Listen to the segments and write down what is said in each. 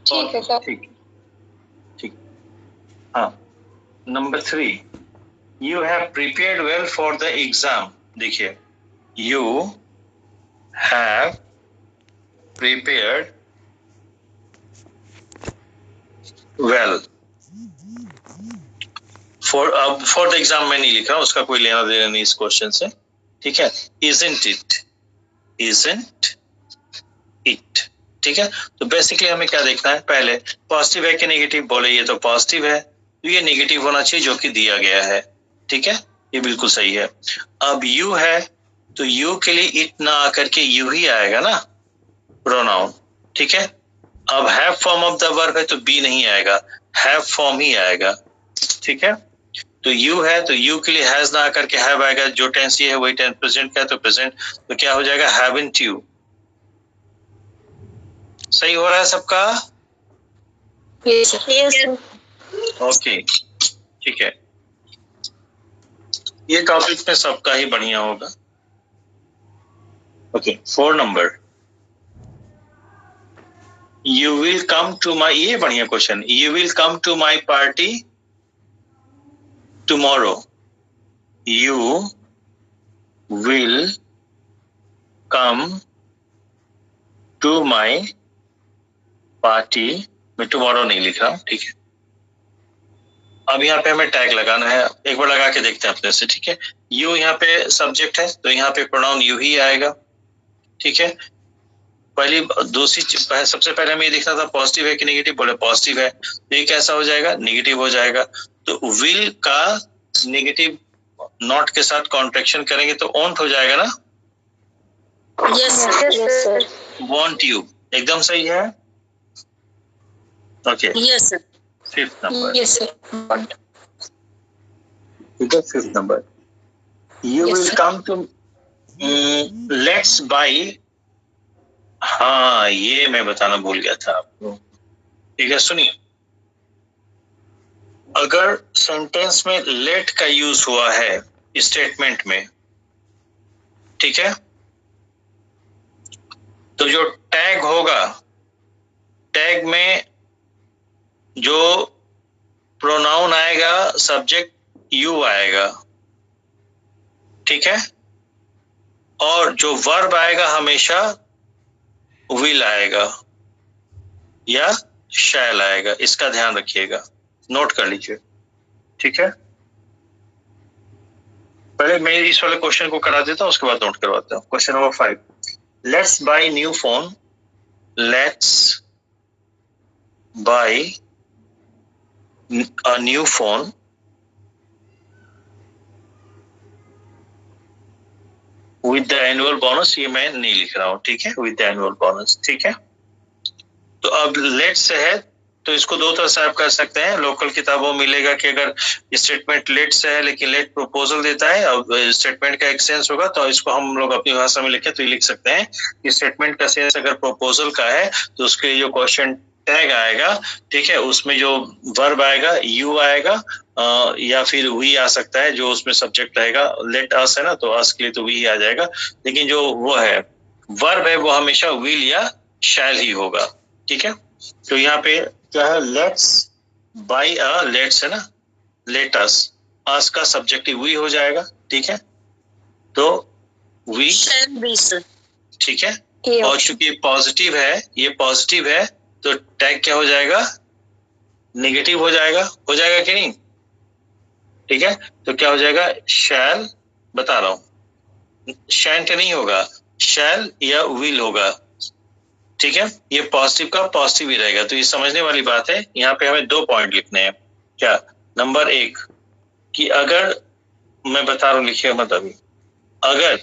ठीक है सर। ठीक ठीक। हाँ, number 3, you have prepared well for the exam. देखिए, you have prepared well for the exam में नहीं लिखा, उसका कोई लेना देना नहीं इस क्वेश्चन से, ठीक है। इजंट इट, ठीक है। तो बेसिकली हमें क्या देखना है, पहले पॉजिटिव है कि नेगेटिव, बोले ये तो पॉजिटिव है, तो ये नेगेटिव होना चाहिए जो कि दिया गया है, ठीक है, ये बिल्कुल सही है। अब यू है तो यू के लिए इट ना आकर के यू ही आएगा ना, प्रोनाउन, ठीक है। अब have form of the verb है तो बी नहीं आएगा, हैव फॉर्म ही आएगा, ठीक है। तो यू है तो यू के लिए हैज ना आकर के हैव आएगा, जो टेंस ये है वही टेंस प्रेजेंट का है तो प्रेजेंट, तो क्या हो जाएगा, हैवंट यू। सही हो रहा है सबका? Yes sir. ओके, ठीक है, ये टॉपिक में सबका ही बढ़िया होगा। Okay, 4 number, you will come to my, ये बढ़िया question, you will come to my party tomorrow. You will come to my party, मैं टुमारो नहीं लिख रहा हूं, ठीक है। अब यहाँ पे हमें टैग लगाना है, एक बार लगा के देखते हैं अपने से, ठीक है। यू यहाँ पे सब्जेक्ट है तो यहाँ पे प्रोनाउन यू ही आएगा, ठीक है। पहली दूसरी सबसे पहले हमें ये देखना था पॉजिटिव है कि नेगेटिव, बोले पॉजिटिव है, तो ये कैसा हो जाएगा, नेगेटिव हो जाएगा। तो विल का नेगेटिव नॉट के साथ कॉन्ट्रैक्शन करेंगे तो ओंट हो जाएगा ना। Yes sir. वांट यू, एकदम सही है। Okay, yes sir. 5th number, yes sir. ठीक है, 5th number, you will come to, let's buy. हाँ, ये मैं बताना भूल गया था आपको, ठीक है, सुनिए। अगर सेंटेंस में लेट का यूज हुआ है स्टेटमेंट में, ठीक है, तो जो टैग होगा, टैग में जो प्रोनाउन आएगा, सब्जेक्ट यू आएगा, ठीक है, और जो वर्ब आएगा हमेशा विल आएगा या शैल आएगा, इसका ध्यान रखिएगा, नोट कर लीजिए, ठीक है। पहले मैं इस वाले क्वेश्चन को करा देता हूं, उसके बाद नोट करवाता हूं। Question number 5, let's buy new phone, let's buy a new phone with the annual bonus, ये मैं नहीं लिख रहा हूं, ठीक है, विद द एनुअल बोनस, ठीक है। तो अब लेट्स है तो इसको दो तरह से आप कर सकते हैं, लोकल किताबों में मिलेगा कि अगर स्टेटमेंट लेट से है लेकिन लेट प्रपोजल देता है और स्टेटमेंट का एक सेंस होगा, तो इसको हम लोग अपनी भाषा में लिखे तो ये लिख सकते हैं कि स्टेटमेंट का सेंस अगर प्रपोजल का है तो उसके लिए जो क्वेश्चन टैग आएगा, ठीक है, उसमें जो वर्ब आएगा यू आएगा, या फिर वी आ सकता है, जो उसमें सब्जेक्ट रहेगा, लेट अस है ना, तो अस के लिए तो वी आ जाएगा, लेकिन जो वो है वर्ब है वो हमेशा विल या शैल ही होगा, ठीक है। तो यहाँ पे क्या है, लेट्स बाय अ, लेट्स है ना, लेट अस, अस का सब्जेक्टिव वी हो जाएगा, ठीक है, तो वी, ठीक है, और चूंकि ये पॉजिटिव है तो टैग क्या हो जाएगा, नेगेटिव हो जाएगा कि नहीं, ठीक है। तो क्या हो जाएगा, शैल, बता रहा हूं, शैंट नहीं होगा, शैल या विल होगा, ठीक है। ये पॉजिटिव का पॉजिटिव ही रहेगा, तो ये समझने वाली बात है। यहाँ पे हमें 2 पॉइंट लिखने हैं, क्या, नंबर 1 कि अगर मैं बता रहा हूँ, लिखिए मत अभी, अगर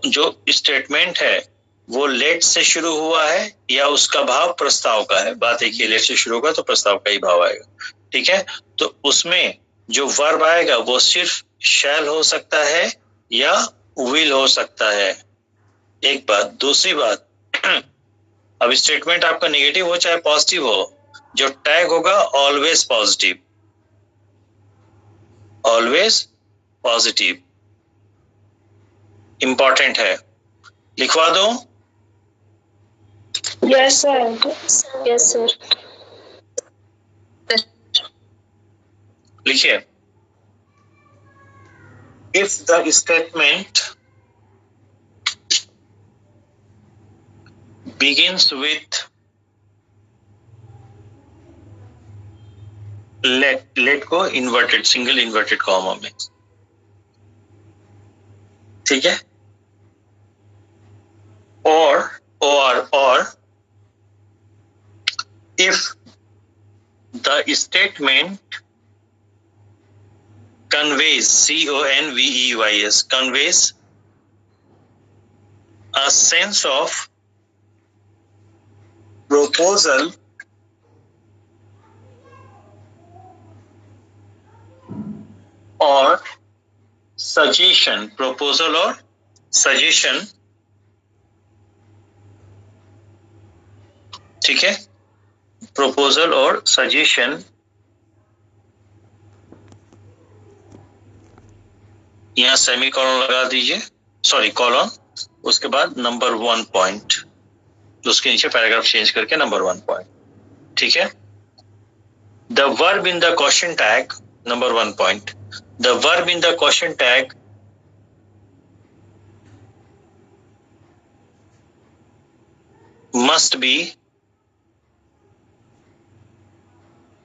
जो स्टेटमेंट है वो लेट से शुरू हुआ है या उसका भाव प्रस्ताव का है, बात एक ही, लेट से शुरू होगा तो प्रस्ताव का ही भाव आएगा, ठीक है। तो उसमें जो वर्ब आएगा वो सिर्फ शैल हो सकता है या विल हो सकता है, एक बात। दूसरी बात, अब स्टेटमेंट आपका नेगेटिव हो चाहे पॉजिटिव हो, जो टैग होगा always positive, always positive, important है, लिखवा दो। Yes, sir. Yes, sir. लिखिए, if the statement begins with let को इन्वर्टेड सिंगल इन्वर्टेड कॉमा में, ठीक है, or if the statement conveys conveys conveys a sense of proposal or suggestion, proposal or suggestion, ठीक है, proposal और suggestion, यहाँ semi colon लगा दीजिए, सॉरी कॉलन, उसके बाद नंबर 1 पॉइंट, उसके नीचे पैराग्राफ चेंज करके नंबर 1 पॉइंट, ठीक है। The verb in the question tag, number 1 point, the verb in the question tag must be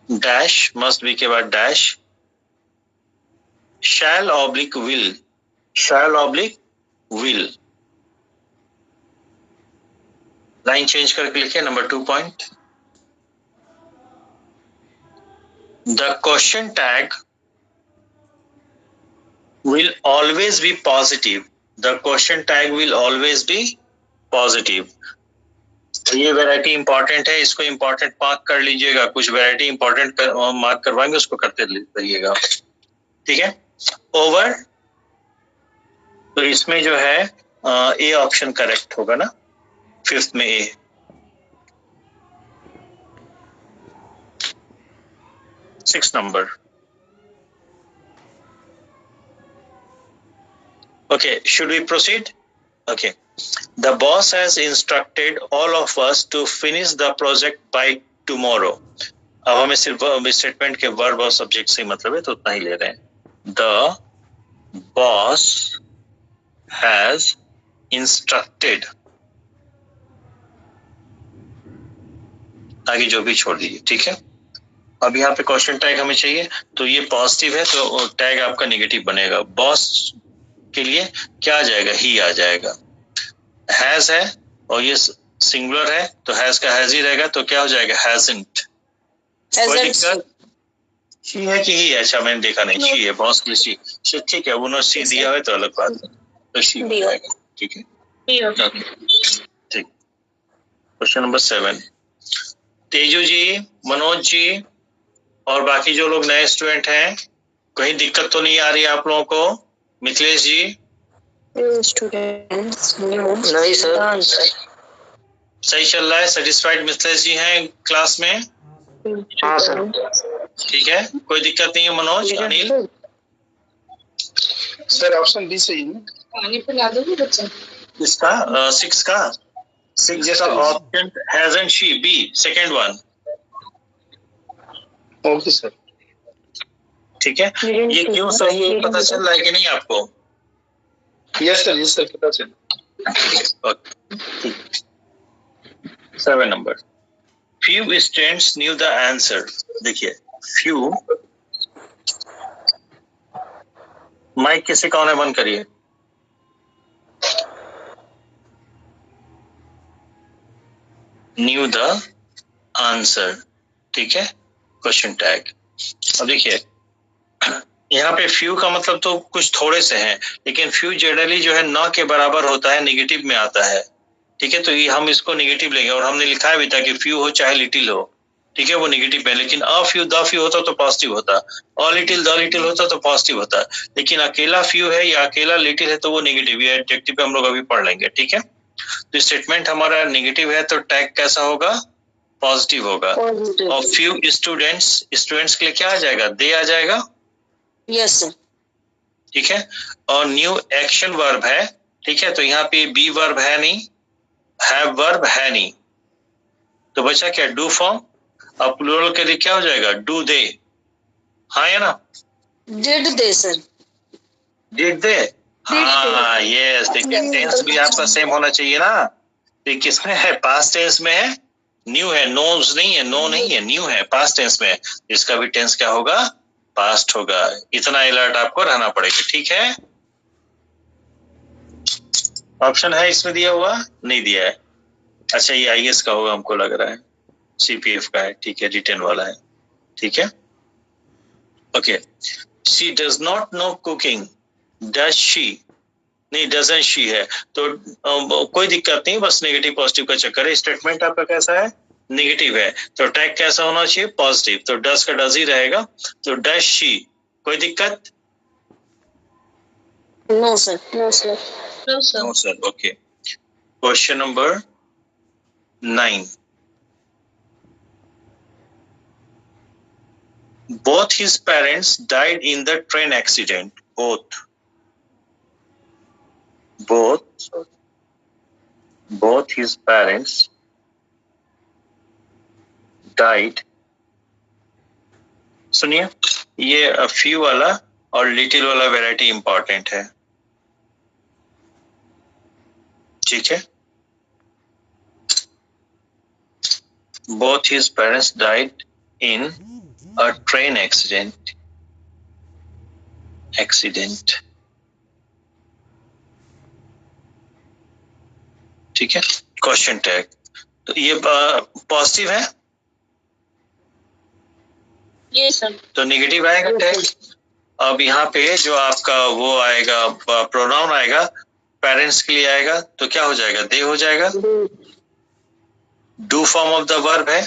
dash, must be के बाद dash, shall oblique will, shall oblique will, line change करके लिखिए number 2 point. The question tag will always be positive, the question tag will always be positive। ये variety important है, इसको important mark कर लीजिएगा, कुछ वैरायटी इंपॉर्टेंट मार्क करवाएंगे उसको करते रहिएगा, ठीक है। ओवर, तो इसमें जो है ए ऑप्शन करेक्ट होगा ना, 5th में A. Six number, okay, should we proceed? Okay, the boss has instructed all of us to finish the project by tomorrow। अब हमें सिर्फ स्टेटमेंट के वर्ब और सब्जेक्ट से मतलब है तो उतना ही ले रहे हैं। The boss has instructed, आगे जो भी छोड़ दीजिए, ठीक है। अब यहाँ पे क्वेश्चन टैग हमें चाहिए, तो ये पॉजिटिव है तो टैग आपका नेगेटिव बनेगा। बॉस के लिए क्या आ जाएगा? ही आ जाएगा। हैज है और ये सिंगुलर है तो हैज का हैज ही रहेगा, तो क्या हो जाएगा? हैजंट। शी है कि ही है? अच्छा मैंने देखा नहीं, शी है, बॉस के लिए शी, ठीक है, उन्होंने शी दिया है तो अलग बात है, तो शी हो जाएगा, ठीक है, ठीक। क्वेश्चन नंबर 7, तेजू जी, मनोज जी और बाकी जो लोग नए स्टूडेंट हैं, कहीं दिक्कत तो नहीं आ रही है आप लोगों को? मिथिलेश जी नहीं सर, सही चल रहा है? सेटिस्फाइड मिथिलेश जी हैं क्लास में? हाँ सर, ठीक है, कोई दिक्कत नहीं है। Manoj, Anil sir option B सही है। पानी पिला दोगे बच्चा? इसका 6 का 6 जैसा option hasn't she, B second one, okay sir, ठीक है। ये क्यों सही है पता चल रहा है कि नहीं आपको? यस सर पता चला। Okay, 7 number, few students knew the answer। देखिए few, माइक किसी का बंद करिए। knew the answer, ठीक है, क्वेश्चन टैग। अब देखिए यहाँ पे फ्यू का मतलब तो कुछ थोड़े से हैं, लेकिन फ्यू जनरली जो है न के बराबर होता है, नेगेटिव में आता है, ठीक है, तो ये हम इसको नेगेटिव लेंगे। और हमने लिखा है भी था कि फ्यू हो चाहे लिटिल हो, ठीक है, वो नेगेटिव है। लेकिन अ फ्यू द फ्यू होता तो पॉजिटिव होता, अ लिटिल द लिटिल होता तो पॉजिटिव होता, लेकिन अकेला फ्यू है या अकेला लिटिल है तो वो नेगेटिव है। एडजेक्टिव पे हम लोग अभी पढ़ लेंगे, ठीक है। तो स्टेटमेंट हमारा नेगेटिव है तो टैग कैसा होगा? पॉजिटिव होगा। और फ्यू स्टूडेंट्स के लिए क्या आ जाएगा? दे आ जाएगा, यस सर, ठीक है। और न्यू एक्शन वर्ब है, ठीक है, तो यहाँ पे बी वर्ब है नहीं, हैव वर्ब है नहीं, तो बचा क्या, डू फॉर्म। अब प्लूरल के लिए क्या हो जाएगा, डू दे, हाँ या ना, did they sir. Did they, हाँ यस। देखिए टेंस भी आपका सेम होना चाहिए ना। तो किसमें है, पास्ट टेंस में है, न्यू है, नोज नहीं है, नो नहीं है, न्यू है, पास्ट टेंस में है। इसका भी टेंस क्या होगा, पास्ट होगा। इतना अलर्ट आपको रहना पड़ेगा, ठीक है। ऑप्शन है इसमें दिया हुआ, नहीं दिया है। अच्छा ये आईएएस का होगा हमको लग रहा है, सीपीएफ का है, ठीक है, रिटर्न वाला है, ठीक है। Okay, she does not know cooking, does she, नहीं डजंट शी है, तो कोई दिक्कत नहीं, बस नेगेटिव पॉजिटिव का चक्कर है। स्टेटमेंट आपका कैसा है, नेगेटिव है, तो टैग कैसा होना चाहिए, पॉजिटिव, तो डज का डज ही रहेगा, तो डज शी, कोई दिक्कत, no sir. No sir. No sir. Okay, question number 9, both his parents died in the train accident, both his parents died, सुनिए ये few वाला और लिटिल वाला वेराइटी इंपॉर्टेंट है, ठीक है। both his parents died in a train accident, ठीक है। क्वेश्चन टैग, तो ये पॉजिटिव है, ये सर। तो नेगेटिव आएगा टैग। अब यहाँ पे जो आपका वो आएगा, प्रोनाउन आएगा, पेरेंट्स के लिए आएगा, तो क्या हो जाएगा, दे हो जाएगा। Do form of the verb है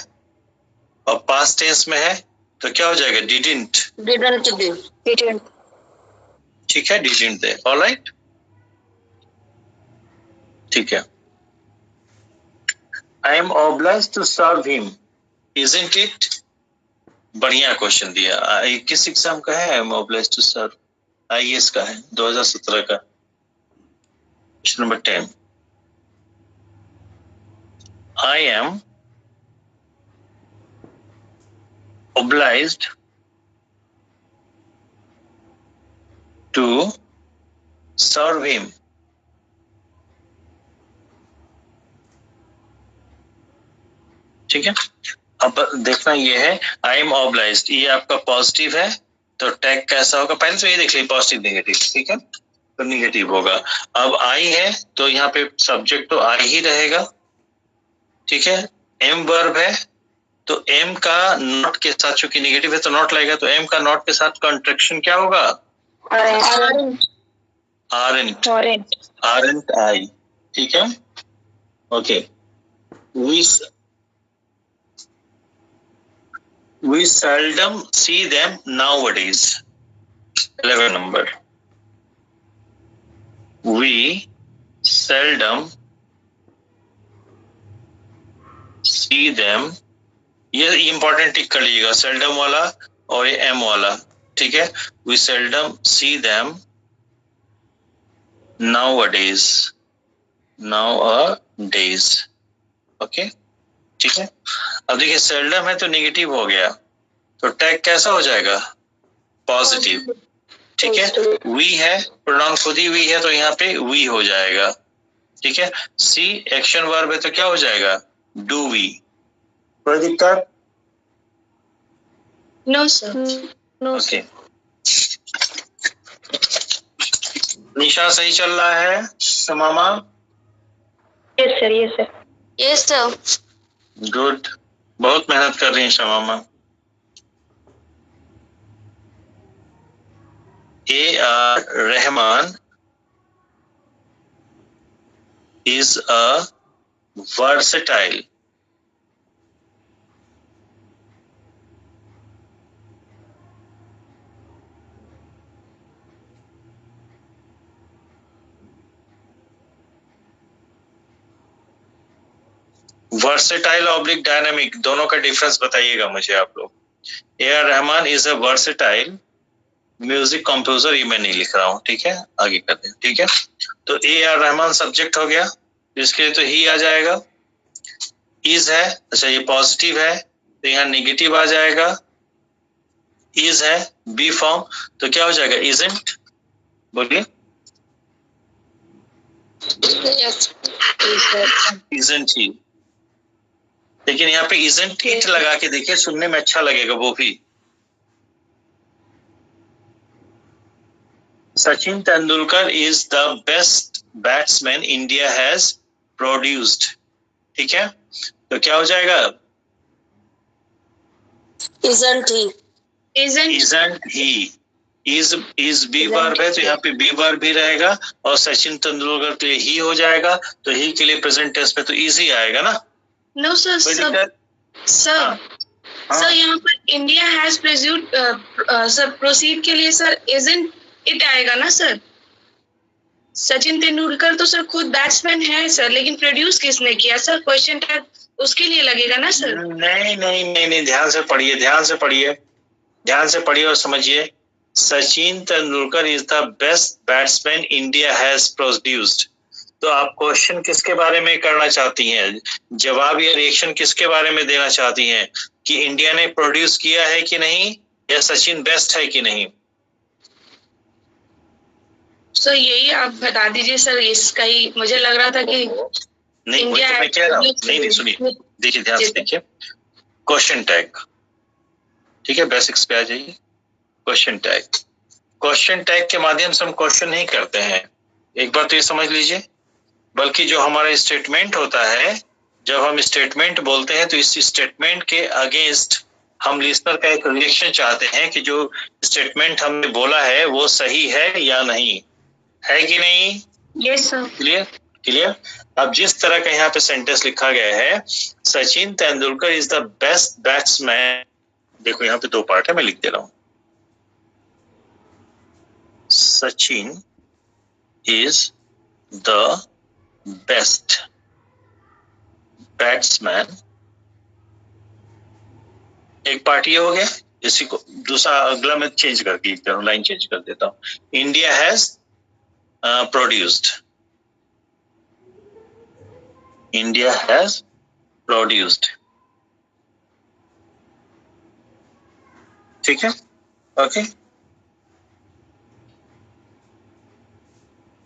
और पास्ट टेंस में है, तो क्या हो जाएगा, डिडंट, डिडंट दे। डिडंट। ठीक है, डिडंट दे, ऑलराइट, ठीक है। I am obliged to serve him, isn't it, बढ़िया क्वेश्चन दिया। किस एग्जाम का है, I am obliged to serve, IAS का है, 2017 का, क्वेश्चन नंबर 10। आई एम obliged to serve him, ठीक है। अब देखना ये है, आई एम ऑब्लाइज्ड, ये आपका पॉजिटिव है, तो टैग कैसा होगा, पहले तो ये देख लीजिए, पॉजिटिव नेगेटिव, ठीक है, तो नेगेटिव होगा। अब आई है तो यहाँ पे सब्जेक्ट तो आई ही रहेगा, ठीक है। एम वर्ब है, तो एम का नॉट के साथ, चूंकि नेगेटिव है तो नॉट लगेगा, तो एम का नॉट के साथ कॉन्ट्रैक्शन क्या होगा, आरंट आई, ठीक है। Okay, we seldom see them nowadays, 11 number, we seldom see them, ये इंपॉर्टेंट टिक कर लीजिएगा, सेल्डम वाला और ये एम वाला, ठीक है। we seldom see them nowadays, okay, ठीक है। अब देखिए सेल्डम है तो नेगेटिव हो गया, तो टैग कैसा हो जाएगा, पॉजिटिव, ठीक है। वी है, प्रोनाउन खुद ही वी है, तो यहाँ पे वी हो जाएगा, ठीक है। सी एक्शन वर्ब है, तो क्या हो जाएगा, डू वी, कोई दिक्कत, no sir. No okay. Nisha सही चल रहा है, Shamama, yes sir. Yes sir. Yes sir. Good, बहुत मेहनत कर रही है Shamama. A.R. Rahman is a versatile oblique dynamic, दोनों का डिफरेंस बताइएगा मुझे आप लोग। A.R. Rahman is a versatile music composer, ये मैं नहीं लिख रहा हूँ, ठीक है, आगे करते हैं, ठीक है। तो A.R. रहमान सब्जेक्ट हो गया, जिसके लिए तो ही आ जाएगा, इज है, अच्छा ये पॉजिटिव है तो यहाँ नेगेटिव आ जाएगा, इज है बी फॉर्म तो क्या हो जाएगा, इजंट, बोलिए इजंट ही, लेकिन यहाँ पे इजंट इट लगा के देखिए, सुनने में अच्छा लगेगा वो भी। Sachin Tendulkar is the best batsman India has produced, ठीक है, तो क्या हो जाएगा, isn't he isn't he, is be verb है तो यहाँ पे बी वर्ब भी रहेगा, और सचिन तेंदुलकर के लिए ही हो जाएगा, तो ही के लिए प्रेजेंट टेंस में तो इजी आएगा ना। no sir sir सर यहाँ पर India has produced sir proceed के लिए सर isn't it आएगा ना सर। सचिन तेंदुलकर तो सर खुद बैट्समैन है सर, लेकिन प्रोड्यूस किसने किया सर, क्वेश्चन टैग उसके लिए लगेगा ना सर। नहीं नहीं नहीं नहीं, ध्यान से पढ़िए, ध्यान से पढ़िए, ध्यान से पढ़िए और समझिए। Sachin Tendulkar is the best batsman India has produced, तो आप क्वेश्चन किसके बारे में करना चाहती हैं, जवाब या रिएक्शन किसके बारे में देना चाहती हैं, कि इंडिया ने प्रोड्यूस किया है कि नहीं, या सचिन बेस्ट है कि नहीं। सर यही आप बता दीजिए सर, इसका ही मुझे लग रहा था कि नहीं वही तो मैं कह रहा हूँ, नहीं सुनिए, देखिए ध्यान से देखिए, क्वेश्चन टैग, ठीक है, बेसिक्स पे आ जाइए। क्वेश्चन टैग के माध्यम से हम क्वेश्चन नहीं करते हैं, एक बार तो ये समझ लीजिए, बल्कि जो हमारा स्टेटमेंट होता है, जब हम स्टेटमेंट बोलते हैं तो इस स्टेटमेंट के अगेंस्ट हम लिसनर का एक रिएक्शन चाहते हैं कि जो स्टेटमेंट हमने बोला है वो सही है या नहीं, है कि नहीं। Yes sir. क्लियर। अब जिस तरह का यहाँ पे सेंटेंस लिखा गया है, Sachin Tendulkar is the best batsman, देखो यहाँ पे दो पार्ट है, मैं लिख दे रहा हूं, Sachin is the best batsman, एक पार्ट ये हो गया, इसी को दूसरा अगला मैं चेंज करके लिखता हूँ, लाइन चेंज कर देता हूँ, India has produced, India has produced, ठीक है, ओके।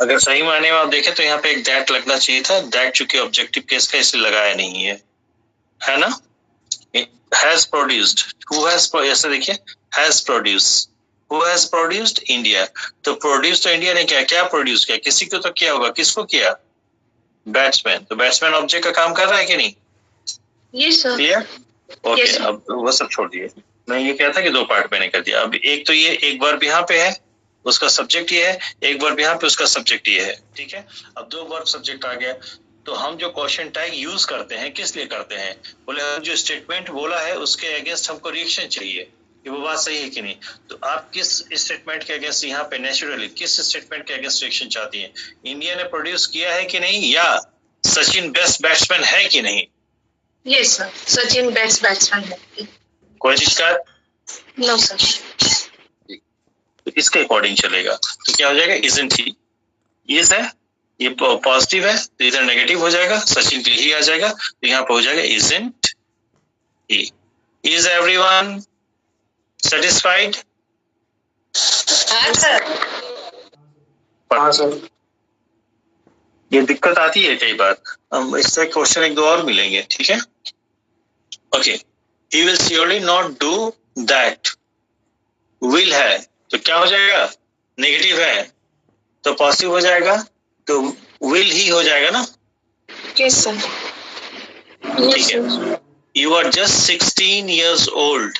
अगर सही मायने में आप देखें तो यहाँ पे एक दैट लगना चाहिए था, दैट चूंकि ऑब्जेक्टिव केस का इसलिए लगाया नहीं है ना। हैज प्रोड्यूस्ड, हु हैज, ऐसे देखिए, has produced, who has produced, India, तो प्रोड्यूस तो इंडिया ने क्या प्रोड्यूस किया, किसी को तो किया होगा, किसको किया, बैट्समैन, तो बैट्समैन ऑब्जेक्ट का काम कर रहा है कि नहीं। Yes sir. Clear, okay. अब वो सब छोड़ दिए, मैं ये कहता कि दो पार्ट मैंने कर दिया। अब एक तो ये एक वर्ब यहाँ पे है, उसका सब्जेक्ट ये है, एक वर्ब यहाँ पे उसका सब्जेक्ट ये है, ठीक है। अब दो वर्ब सब्जेक्ट आ गया, तो हम जो क्वेश्चन टैग यूज करते हैं किस लिए करते हैं, बोले हम जो स्टेटमेंट बोला है उसके अगेंस्ट हमको रिएक्शन चाहिए कि वो बात सही है कि नहीं। तो आप किस स्टेटमेंट के अगेंस्ट यहाँ पे नेचुरली किस स्टेटमेंट के अगेंस्ट रिएक्शन चाहती हैं, इंडिया ने प्रोड्यूस किया है कि नहीं, या सचिन बेस्ट बैट्समैन है कि नहीं। Yes sir, Sachin best batsman है। कोई दिक्कत, नो सर। तो इसके अकॉर्डिंग चलेगा, तो क्या हो जाएगा, इजंट ही, इज है, ये पॉजिटिव है तो इधर नेगेटिव हो जाएगा, सचिन के लिए ही आ जाएगा, तो यहाँ पे हो जाएगा isn't he. Is everyone satisfied. हाँ सर। ये दिक्कत आती है कई बार, हम इससे क्वेश्चन एक दो और मिलेंगे, ठीक है, okay. He will surely not do that, will है तो क्या हो जाएगा, नेगेटिव है तो पॉजिटिव हो जाएगा, तो विल ही हो जाएगा ना। Yes sir. ठीक है। You are just 16 years old,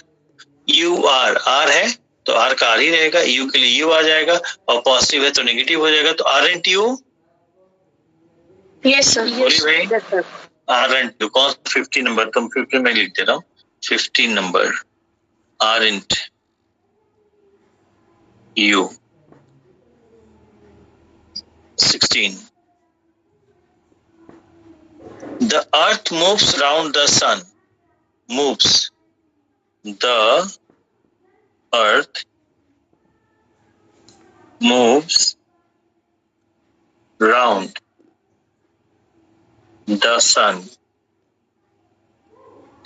you are है तो आर का आर ही रहेगा, यू के लिए यू आ जाएगा, और पॉजिटिव है तो नेगेटिव हो जाएगा, तो आरंट यू। Yes sir. भाई आरंट यू, कौन 50 नंबर, तुम 50 में लिख दे रहा हूँ, 15 number, aren't you 16। The earth moves round the sun, moves, the earth moves round the sun,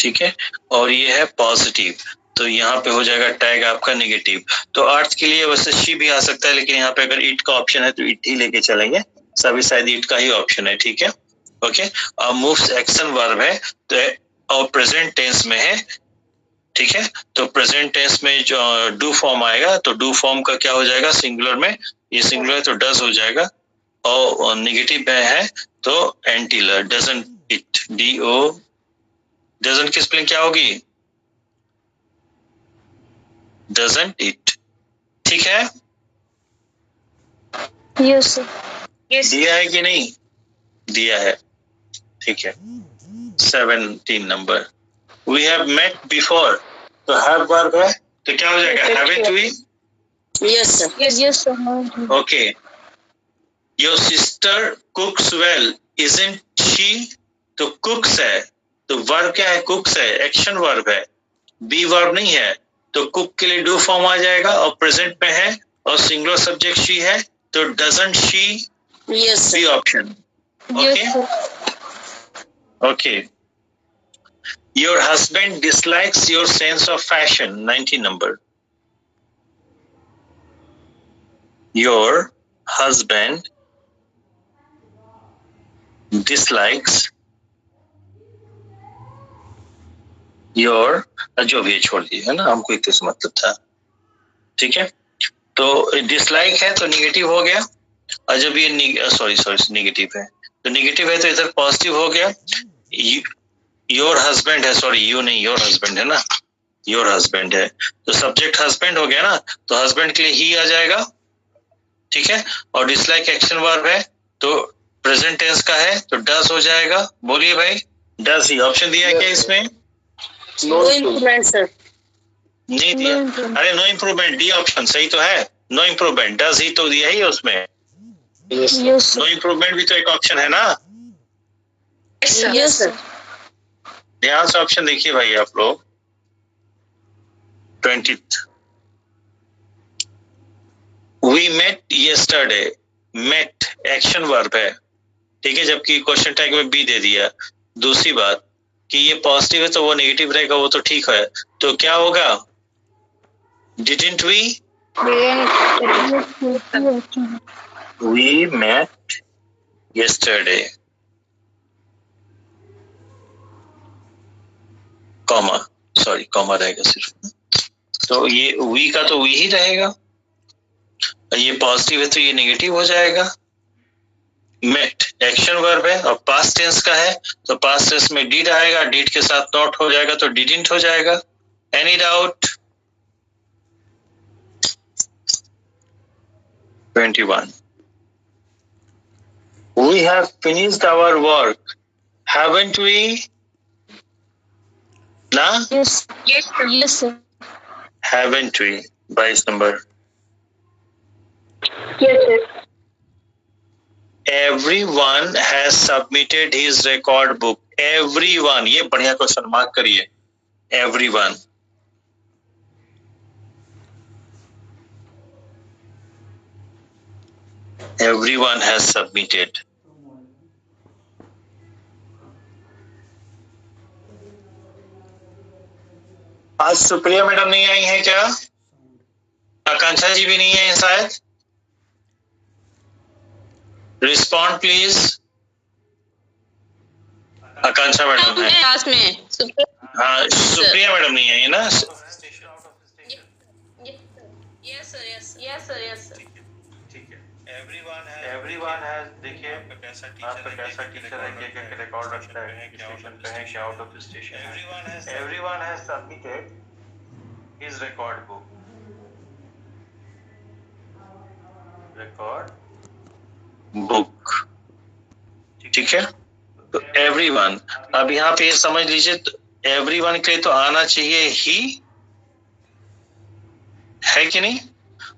ठीक है, और ये है पॉजिटिव, तो यहाँ पे हो जाएगा टैग आपका नेगेटिव। तो अर्थ के लिए वैसे शी भी आ सकता है, लेकिन यहाँ पे अगर इट का ऑप्शन है तो इट ही लेके चलेंगे, सभी शायद इट का ही ऑप्शन है। ठीक है, ओके। अब मूव्स एक्शन वर्ब है तो और प्रेजेंट टेंस में है। ठीक है, तो प्रेजेंट टेंस में जो डू फॉर्म आएगा तो डू फॉर्म का क्या हो जाएगा, सिंगुलर में, ये सिंगुलर है तो डज हो जाएगा, और नेगेटिव में है तो एंटीलर, doesn't it, D O, doesn't की स्पेलिंग क्या होगी, डजंट इट। ठीक है, यस सर, यस दिया है कि नहीं, दिया है। ठीक है, 17 number, we have met before, तो हैव वर्ब है तो क्या हो जाएगा, haven't we. Yes sir, yes sir, okay, your sister cooks well isn't she, तो कुक्स है तो वर्ब क्या है, कुक्स है, एक्शन वर्ब है, बी वर्ब नहीं है, तो कुक के लिए डू फॉर्म आ जाएगा और प्रेजेंट में है और सिंगुलर सब्जेक्ट शी है, तो doesn't she, yes B option. Okay, okay, your husband dislikes your sense of fashion, 19 number, your husband dislikes your, जो भी छोड़ दिए है ना, हमको इतने से मतलब था। ठीक है, तो डिसलाइक है तो निगेटिव हो गया, और जब ये सॉरी निगेटिव है तो निगेटिव है तो इधर पॉजिटिव हो गया। योर हस्बैंड है, सॉरी यू नहीं, योर हस्बैंड है ना, योर हस्बैंड है तो सब्जेक्ट हस्बैंड हो गया ना, तो हस्बैंड के लिए ही आ जाएगा। ठीक है, और डिसलाइक एक्शन वर्ब है तो प्रेजेंट टेंस का है तो डज हो जाएगा। बोलिए भाई, डज ही ऑप्शन दिया है क्या इसमें, नो इम्प्रूवमेंट सर, नहीं दिया, अरे नो इम्प्रूवमेंट, डी ऑप्शन सही तो है, नो इम्प्रूवमेंट, डज ही तो दिया ही है उसमें, नो इम्प्रूवमेंट भी तो एक ऑप्शन है ना। यस सर, ध्यान से ऑप्शन देखिए भाई आप लोग, 20th, we met yesterday, met action verb है, ठीक है, जबकि क्वेश्चन टैग में बी दे दिया। दूसरी बात कि ये पॉजिटिव है तो वो नेगेटिव रहेगा, वो तो ठीक है, तो क्या होगा, didn't we, we met yesterday, comma, sorry comma रहेगा सिर्फ, तो ये वी का तो वी ही रहेगा, ये पॉजिटिव है तो ये नेगेटिव हो जाएगा। मेट एक्शन वर्ब है और पास्ट टेंस का है तो पास्ट टेंस में डिड आएगा, डिड के साथ नॉट हो जाएगा तो डिडंट हो जाएगा। Any doubt, 21, we have finished our work, haven't we, ना, yes sir, haven't we, 22 number, yes sir, everyone has submitted his record book, everyone, ये बढ़िया क्वेश्चन मार्क करिए, everyone, everyone has submitted, आज सुप्रिया मैडम नहीं आई है क्या, आकांक्षा जी भी नहीं है शायद, रिस्पॉन्ड प्लीज, आकांक्षा मैडम है क्लास में, हाँ, सुप्रिया मैडम नहीं आई है ना, यस सर, यस सर, ठीक है, एवरीवन हैज, देखिए आपका कैसा टीचर है, क्या रिकॉर्ड रखता है, स्टेशन पे है क्या आउट ऑफ स्टेशन है, everyone has submitted his record book, record book, ठीक है, तो एवरीवन, अब यहाँ पे समझ लीजिए, तो एवरीवन के लिए तो आना चाहिए ही, है कि नहीं,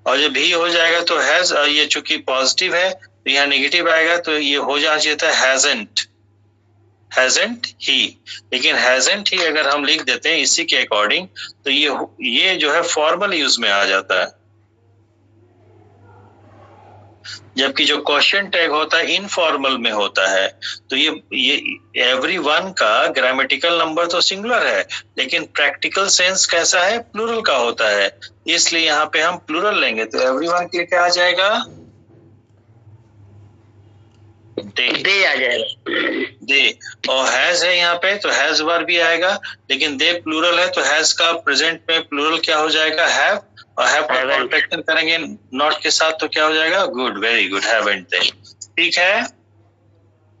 और जब ही हो जाएगा तो हैज, ये चूंकि पॉजिटिव है तो यहाँ नेगेटिव आएगा तो ये हो जाना चाहिए था हैजंट, हैजंट ही, लेकिन हैजंट ही अगर हम लिख देते हैं इसी के अकॉर्डिंग तो ये जो है फॉर्मल यूज में आ जाता है, जबकि जो क्वेश्चन टैग होता है इनफॉर्मल में होता है। तो ये एवरीवन का ग्रामेटिकल नंबर तो सिंगुलर है, लेकिन प्रैक्टिकल सेंस कैसा है, प्लूरल का होता है, इसलिए यहाँ पे हम प्लूरल लेंगे। तो एवरीवन के लिए क्या आ जाएगा, दे आ जाएगा, दे। और हैज है यहाँ पे, तो हैज वर्ब भी आएगा, लेकिन दे प्लूरल है तो हैज का प्रेजेंट में प्लूरल क्या हो जाएगा, हैव। और हैव का कॉन्ट्रैक्शन करेंगे नॉट के साथ तो क्या हो जाएगा, गुड, वेरी गुड, हैवंट दे। ठीक है,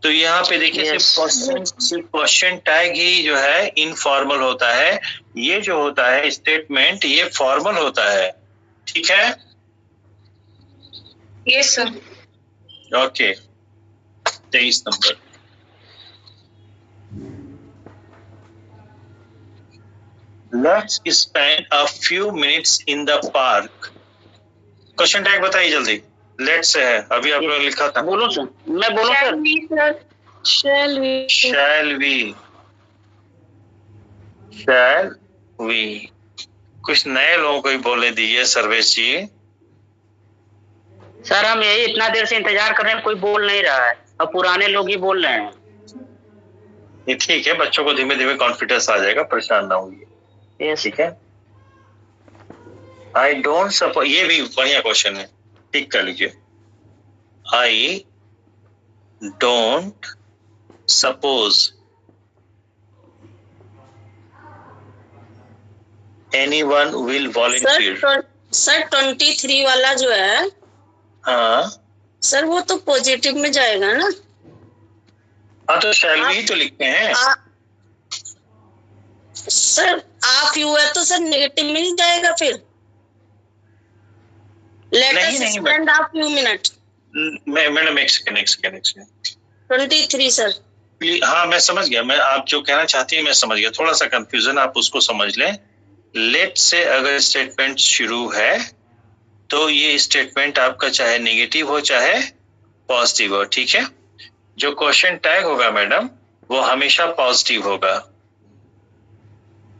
तो यहाँ पे देखिए सिर्फ क्वेश्चन टैग ही जो है इनफॉर्मल होता है, ये जो होता है स्टेटमेंट ये फॉर्मल होता है। ठीक है, yes sir. Okay, 23 number. Let's spend a few minutes in the park. Question tag बताइए जल्दी। लेट्स है, अभी आप लोग लिखा था। बोलो सर, मैं बोलो sir. Shall we? Shall we? Shall we? कुछ नए लोगों को ही बोलने दीजिए सर्वेश जी। सर हम यही इतना देर से इंतजार कर रहे हैं, कोई बोल नहीं रहा है, अब पुराने लोग ही बोल रहे हैं। ये ठीक है, बच्चों को धीमे धीमे कॉन्फिडेंस आ जाएगा, परेशान ना होइए। ठीक है, आई डोंट सपोज, ये भी बढ़िया क्वेश्चन है, ठीक कर लीजिए। आई don't suppose anyone will volunteer. Sir 23 वाला जो है, हाँ सर वो तो पॉजिटिव में जाएगा ना। हाँ, तो शैल भी तो लिखते हैं। सर आप यू है तो सर नेगेटिव में ही जाएगा फिर। Let us spend a few minute. Madam एक सेकंड 23 सर। हाँ मैं समझ गया, मैं आप जो कहना चाहती है मैं समझ गया, थोड़ा सा कंफ्यूजन आप उसको समझ लें। लेट से अगर स्टेटमेंट शुरू है तो ये स्टेटमेंट आपका चाहे नेगेटिव हो चाहे पॉजिटिव हो, ठीक है। जो क्वेश्चन टैग होगा मैडम वो हमेशा पॉजिटिव होगा।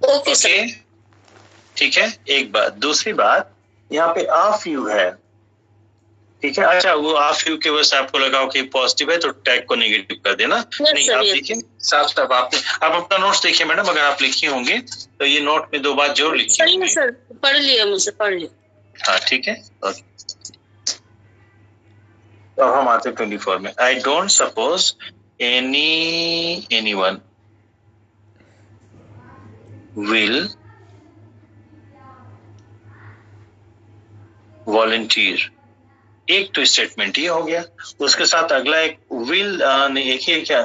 ओके सर, ठीक है, एक बात। दूसरी बात, यहाँ पे ऑफ यू है, ठीक है। अच्छा, वो ऑफ यू के वजह से आपको लगा कि पॉजिटिव है तो टैग को नेगेटिव कर देना। नहीं, आप देखिए साफ साफ आप अपना नोट्स देखिए मैडम, अगर आप लिखी होंगी तो ये नोट में 2 बात जरूर लिखी होंगी। सर पढ़ लिया, मुझसे पढ़ लिया। हाँ ठीक है, ओके। तो हम आते 24 में। आई don't suppose anyone will volunteer. एक तो स्टेटमेंट ये हो गया, उसके साथ अगला एक विल नहीं, एक ही है क्या,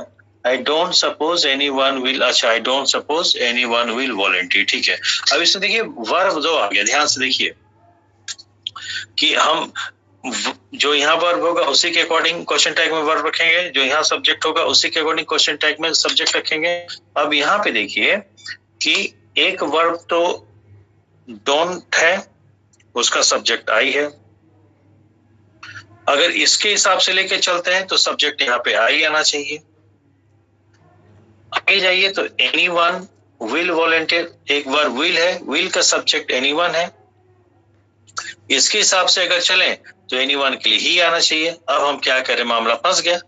I don't suppose anyone will. अच्छा, I don't suppose anyone will volunteer, ठीक है। अब इसमें देखिए वर्ब 2 आ गया, ध्यान से देखिए कि हम जो यहाँ वर्ब होगा उसी के अकॉर्डिंग क्वेश्चन टैग में वर्ब रखेंगे, जो यहाँ सब्जेक्ट होगा उसी के अकॉर्डिंग क्वेश्चन टैग में सब्जेक्ट रखेंगे। अब यहाँ पे देखिए कि एक वर्ब तो डोंट है, उसका सब्जेक्ट आई है। अगर इसके हिसाब से लेके चलते हैं तो सब्जेक्ट यहाँ पे आई आना चाहिए। आगे जाइए तो एनीवन विल वॉलंटियर, एक वर्ब विल है, विल का सब्जेक्ट एनीवन है। इसके हिसाब से अगर चलें तो एनीवन के लिए ही आना चाहिए। अब हम क्या करें, मामला फंस गया,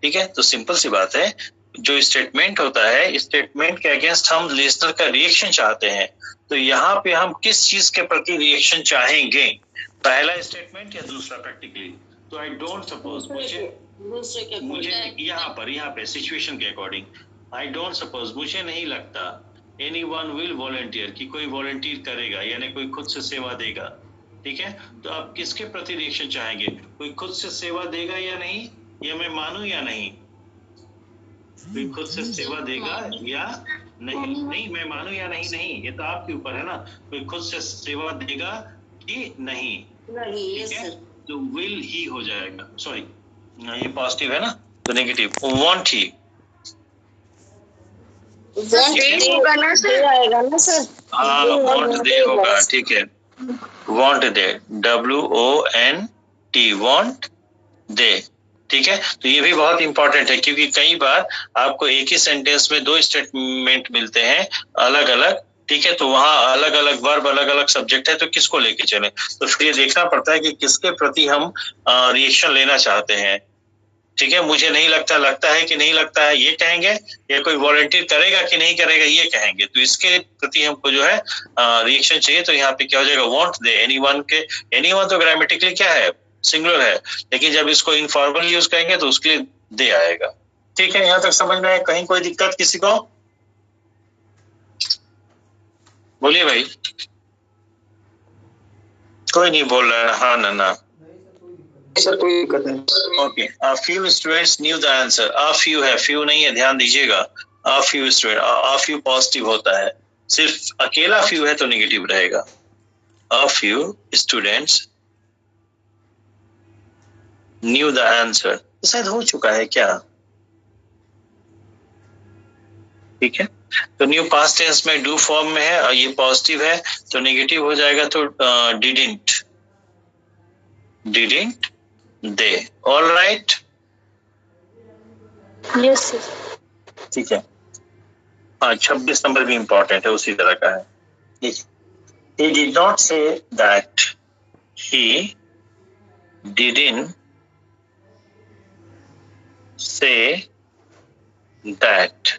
ठीक है। तो सिंपल सी बात है, जो स्टेटमेंट होता है, स्टेटमेंट के अगेंस्ट हम लिसनर का रिएक्शन चाहते हैं। तो यहाँ पे हम किस चीज के प्रति रिएक्शन चाहेंगे, पहला स्टेटमेंट या दूसरा प्रैक्टिकली। तो आई डोंट सपोज, मुझे यहाँ पे सिचुएशन के अकॉर्डिंग, आई डोंट सपोज मुझे नहीं लगता एनीवन विल वॉलंटियर कि कोई वॉलंटियर करेगा, यानी कोई खुद से सेवा देगा, ठीक है। तो आप किसके प्रति रिएक्शन चाहेंगे, कोई खुद से सेवा देगा या नहीं, या मैं मानूं या नहीं, कोई खुद से सेवा देगा या नहीं, नहीं मैं मानूं या नहीं, नहीं ये तो आपके ऊपर है ना, कोई खुद से सेवा देगा कि नहीं, ठीक है। तो विल ही हो जाएगा, सॉरी ये पॉजिटिव है ना, तो नेगेटिव वॉन्ट ही होगा ना सर, आएगा ना सर। हाँ वॉन्ट दे होगा, ठीक है। Want they, WONT, want they, ठीक है। तो ये भी बहुत इंपॉर्टेंट है, क्योंकि कई बार आपको एक ही सेंटेंस में 2 स्टेटमेंट मिलते हैं अलग अलग, ठीक है, तो वहां अलग अलग वर्ब, अलग अलग सब्जेक्ट है, तो किसको लेके चले? तो फिर ये देखना पड़ता है कि किसके प्रति हम रिएक्शन लेना चाहते हैं। ठीक है, मुझे नहीं लगता है कि नहीं लगता है, ये कहेंगे, या कोई वॉलंटियर करेगा कि नहीं करेगा, ये कहेंगे। तो इसके प्रति हमको जो है रिएक्शन चाहिए। तो यहाँ पे क्या हो जाएगा? वॉन्ट दे एनीवन के, एनीवन तो ग्रामेटिकली क्या है? सिंगुलर है, लेकिन जब इसको इनफॉर्मल यूज करेंगे तो उसके लिए दे आएगा। ठीक है, यहाँ तक समझ में आया? कहीं कोई दिक्कत किसी को? बोलिए भाई। कोई नहीं बोल रहा है, हाँ ना सर कोई दिक्कत नहीं। Okay, a few students knew the answer। a few है, few नहीं है, ध्यान दीजिएगा। a few student, a few positive होता है, सिर्फ अकेला few है तो नेगेटिव रहेगा। a few students knew the answer, शायद हो चुका है क्या? ठीक है, तो न्यू पास्ट टेंस में डू फॉर्म में है और ये पॉजिटिव है तो नेगेटिव हो जाएगा। तो didn't they. All right, yes ठीक है। हाँ, 26 नंबर भी इंपॉर्टेंट है, उसी तरह का है। He did not say that, he didn't say that।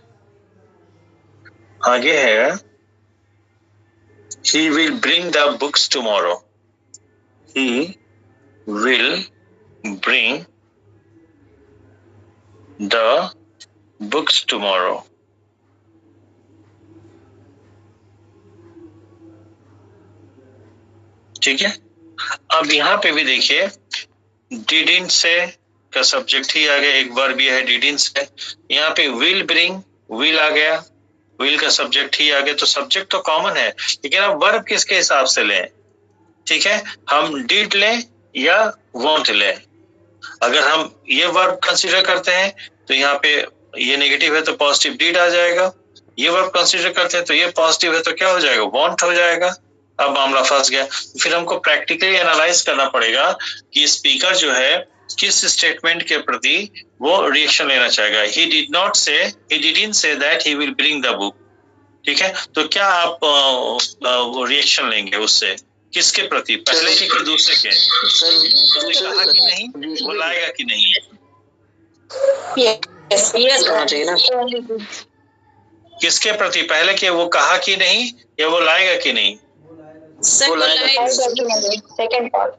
आगे है he will bring the books tomorrow। he will bring the books tomorrow। ठीक है, अब यहाँ पे भी देखिए didn't say का सब्जेक्ट ही आ गया, एक वर्ब भी है didn't say। यहाँ पे will bring, will आ गया, will का सब्जेक्ट ही आ गया, तो सब्जेक्ट तो कॉमन है, लेकिन अब वर्ब किसके हिसाब से लें? ठीक है, हम did लें या won't लें? अगर हम ये वर्ब कंसीडर करते हैं तो यहाँ पे ये नेगेटिव है तो पॉजिटिव did आ जाएगा। ये वर्ब कंसीडर करते हैं तो ये पॉजिटिव है तो क्या हो जाएगा? वॉन्ट हो जाएगा। अब मामला फंस गया। फिर हमको प्रैक्टिकली एनालाइज करना पड़ेगा कि स्पीकर जो है किस स्टेटमेंट के प्रति वो रिएक्शन लेना चाहेगा। he did not say, he didn't say that he will bring the book। ठीक है, तो क्या आप रिएक्शन लेंगे उससे? किसके प्रति? पहले के कि दूसरे के? उसने कहा कि नहीं, वो लाएगा कि नहीं? यस यस होना चाहिए ना। किसके प्रति? पहले के वो कहा कि नहीं या वो लाएगा कि नहीं? Second part.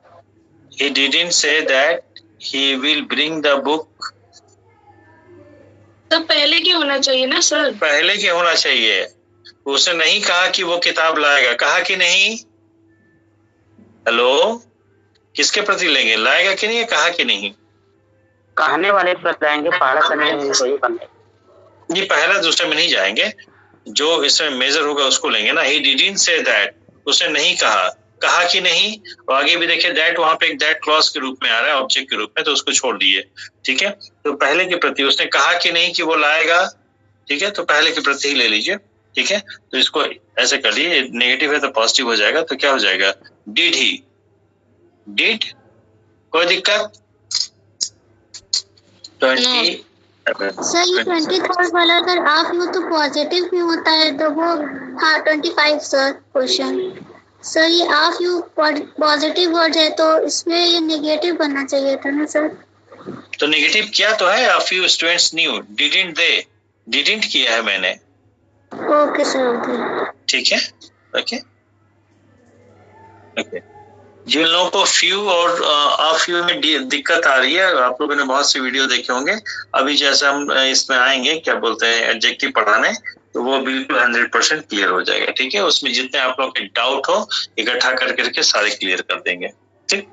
He didn't say that he will bring the book। तो पहले की होना चाहिए ना सर? पहले के होना चाहिए। उसने नहीं कहा कि वो किताब लाएगा, कहा कि नहीं? हेलो, किसके प्रति लेंगे? लाएगा कि नहीं, कहा कि नहीं? कहने वाले पर जाएंगे, पढ़ा करने ये पहला दूसरे में नहीं जाएंगे, जो इसमें मेजर होगा उसको लेंगे ना। He didn't say that, उसने नहीं कहा, कहा कि नहीं। और आगे भी देखिए दैट, वहां पे एक दैट क्लॉज के रूप में आ रहा है, ऑब्जेक्ट के रूप में, तो उसको छोड़ दिए। ठीक है, तो पहले के प्रति उसने कहा कि नहीं कि वो लाएगा। ठीक है, तो पहले के प्रति ही ले लीजिए। ठीक है, तो इसको ऐसे कर लिए, नेगेटिव है तो पॉजिटिव हो जाएगा, तो क्या हो जाएगा? डिड ही, डिड, कोई दिक्कत? 20 सर ये 23 वाला अगर आप हो तो पॉजिटिव भी होता है तो वो, हाँ 25 सर क्वेश्चन। सर ये आप यू पॉजिटिव वर्ड है तो इसमें ये नेगेटिव बनना चाहिए था ना सर? तो नेगेटिव किया तो है, a few students knew, didn't they, didn't किया है मैंने। Okay sir, okay. ठीक है, ओके ओके। जिन लोगों को फ्यू और आ फ्यू में दिक्कत आ रही है, आप लोगों ने बहुत से वीडियो देखे होंगे। अभी जैसे हम इसमें आएंगे, क्या बोलते हैं, एडजेक्टिव पढ़ाने, तो वो बिल्कुल 100% क्लियर हो जाएगा। ठीक है, उसमें जितने आप लोग के डाउट हो इकट्ठा कर करके सारे क्लियर कर देंगे। ठीक,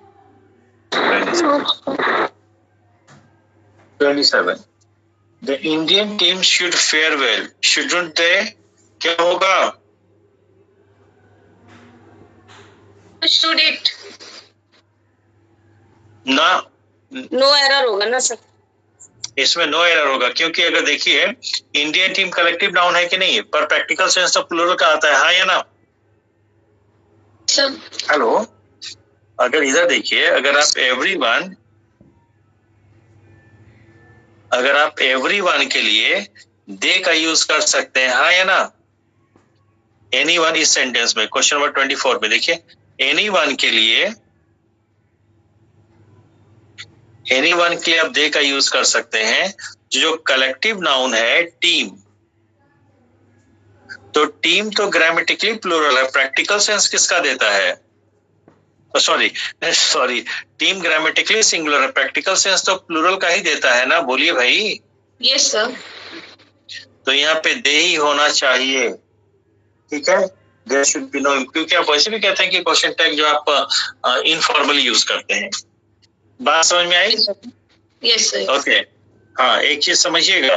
27 the Indian team should fare well, shouldn't they, क्या होगा? शुड इट ना, नो एरर होगा ना सर? इसमें नो एरर होगा, क्योंकि अगर देखिए इंडियन टीम कलेक्टिव नाउन है कि नहीं, पर प्रैक्टिकल सेंस तो प्लूरल का आता है, हाँ या ना? सब। हेलो, अगर इधर देखिए, अगर आप एवरीवन के लिए दे का यूज कर सकते हैं, हाँ या ना? एनीवन इस सेंटेंस में क्वेश्चन नंबर 24 में देखिए, एनीवन के लिए आप दे का यूज कर सकते हैं। जो कलेक्टिव नाउन है टीम, तो टीम तो ग्रामेटिकली प्लूरल है, प्रैक्टिकल सेंस किसका देता है? सॉरी, टीम ग्रामेटिकली सिंगुलर है, प्रैक्टिकल सेंस तो प्लूरल का ही देता है ना। बोलिए भाई। Yes sir. तो यहाँ पे दे ही होना चाहिए, ठीक है। देयर शुड बी नो, क्योंकि आप वैसे भी कहते हैं कि क्वेश्चन टैग जो आप इनफॉर्मली यूज करते हैं। बात समझ में आई? Yes sir. ओके। हाँ, एक चीज समझिएगा,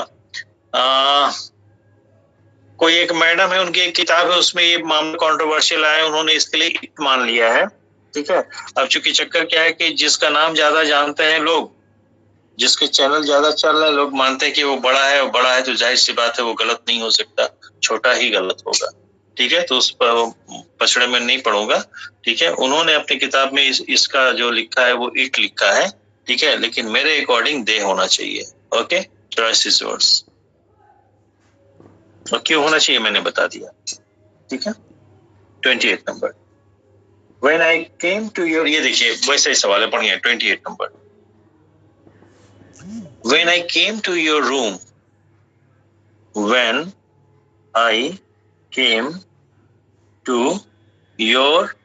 कोई एक मैडम है, उनकी एक किताब है, उसमें ये मामला कंट्रोवर्शियल आया, उन्होंने इसके लिए इट मान लिया है, ठीक है। अब चूंकि चक्कर क्या है कि जिसका नाम ज्यादा जानते हैं लोग, जिसके चैनल ज्यादा चल रहे हैं, लोग मानते हैं कि वो बड़ा है, तो जाहिर सी बात है वो गलत नहीं हो सकता, छोटा ही गलत होगा, ठीक है। तो उस पर पछड़े में नहीं पड़ूंगा, ठीक है। उन्होंने अपनी किताब में इसका जो लिखा है वो इट लिखा है, ठीक है, लेकिन मेरे अकॉर्डिंग दे होना चाहिए। Okay, choice is yours. और क्यों होना चाहिए मैंने बता दिया, ठीक है। 28 number, when I came to your, ये देखिए वैसे ही सवाल है, पढ़िए 28 number. When I came to your room, when I came to your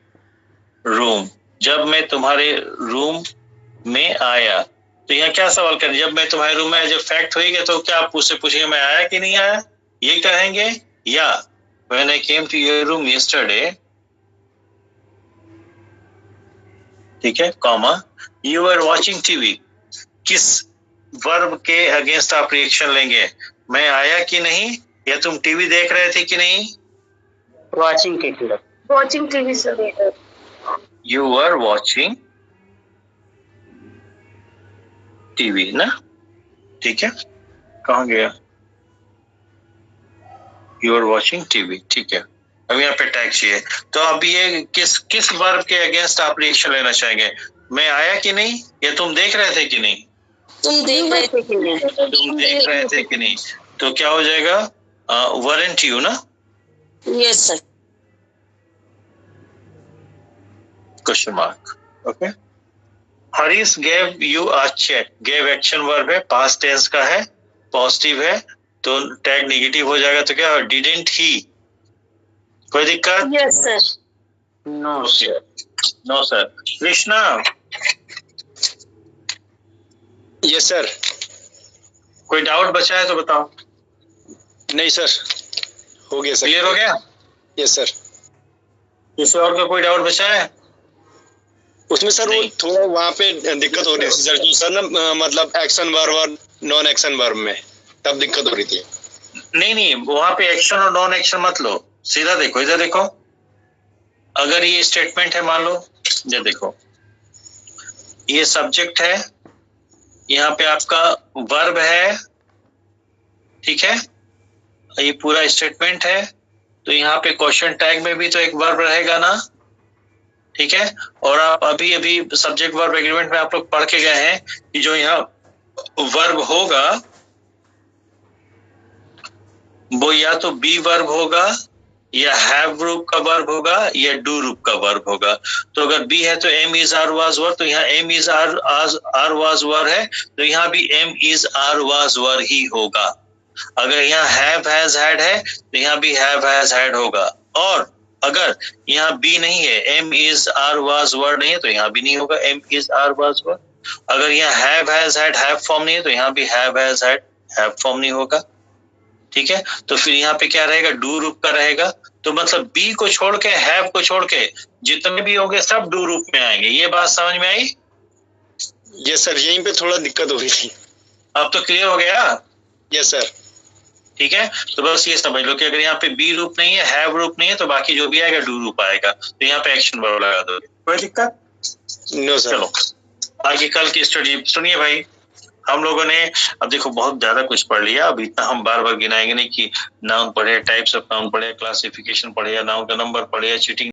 room, जब मैं तुम्हारे रूम में आया। तो यहाँ क्या सवाल करें? जब मैं तुम्हारे रूम में आया, जब फैक्ट होएगा तो क्या आप उससे पूछेंगे मैं आया कि नहीं आया, ये कहेंगे? या when I came to your room yesterday, ठीक है, comma you are watching TV, किस वर्ब के अगेंस्ट आप रिएक्शन लेंगे? मैं आया कि नहीं, या तुम टीवी देख रहे थे कि नहीं? वॉचिंग के खिलाफ, watching TV sir. You are watching TV ना, ठीक है। कहाँ गया? यू आर वॉचिंग टीवी, ठीक है। अब यहाँ पे टैग चाहिए, तो अब ये किस वर्ब के अगेंस्ट आप रिएक्शन लेना चाहेंगे? मैं आया कि नहीं, या तुम देख रहे थे कि नहीं? तुम देख रहे थे कि नहीं? तुम देख रहे थे कि नहीं, तो क्या हो जाएगा? वरंट यू ना। Yes sir. Question mark, okay. Harish gave you a cheque, gave action verb है, पास्ट टेंस का है, पॉजिटिव है, तो टैग नेगेटिव हो जाएगा, तो क्या? Didn't he. कोई दिक्कत? Yes sir. No no sir. Krishna, yes sir. कोई डाउट बचा है तो बताओ। नहीं सर, हो गया सर। क्लियर हो गया? Yes sir. किसी और का कोई डाउट बचा है? उसमें सर वो थोड़ा वहाँ पे दिक्कत हो रही थी सर, जो सर ना मतलब एक्शन वर्ब और नॉन एक्शन वर्ब में तब दिक्कत हो रही थी। नहीं, वहां पे एक्शन और नॉन एक्शन मत लो, सीधा देखो, इधर देखो। अगर ये स्टेटमेंट है, मान लो, ये देखो, ये सब्जेक्ट है, यहाँ पे आपका वर्ब है, ठीक है, ये पूरा स्टेटमेंट है, तो यहाँ पे क्वेश्चन टैग में भी तो एक वर्ब रहेगा ना, ठीक है। और आप अभी सब्जेक्ट वर्ब एग्रीमेंट में आप लोग पढ़ के गए हैं कि जो यहाँ वर्ब होगा वो या तो बी वर्ब होगा, या हैव रूप का वर्ब होगा, या डू रूप का वर्ब होगा। तो अगर बी है तो am is are was were, तो यहाँ am is are was were है, तो यहाँ भी am is are was were ही होगा। अगर यहाँ हैव हैज हैड है तो यहाँ भी हैव हैज हैड होगा। और अगर यहाँ बी नहीं है, am is are was were नहीं है, तो यहाँ भी नहीं होगा, am is are was were. अगर यहाँ have has had have form नहीं है, तो यहाँ भी have has had have form नहीं होगा, ठीक है। तो फिर यहाँ पे क्या रहेगा? डू रूप का रहेगा। तो मतलब बी को छोड़ के, हैव को छोड़ के जितने भी होंगे सब डू रूप में आएंगे। ये बात समझ में आई? यस सर, यहीं पे थोड़ा दिक्कत हो रही थी। अब तो क्लियर हो गया? Yes sir. ठीक है, तो बस ये समझ लो कि अगर यहाँ पे बी रूप नहीं है, हैव रूप नहीं है, तो बाकी जो भी आएगा डू रूप आएगा। तो यहाँ पे एक्शन वर्ब लगा दोगे, कोई दिक्कत? No sir. चलो आगे कल की स्टडी सुनिए भाई। हम लोगों ने अब देखो बहुत ज्यादा कुछ पढ़ लिया, अब इतना हम बार बार गिनाएंगे नहीं कि नाउन पढ़े, टाइप्स ऑफ नाउन पढ़े, क्लासिफिकेशन पढ़े, नाउन का नंबर पढ़े, चीटिंग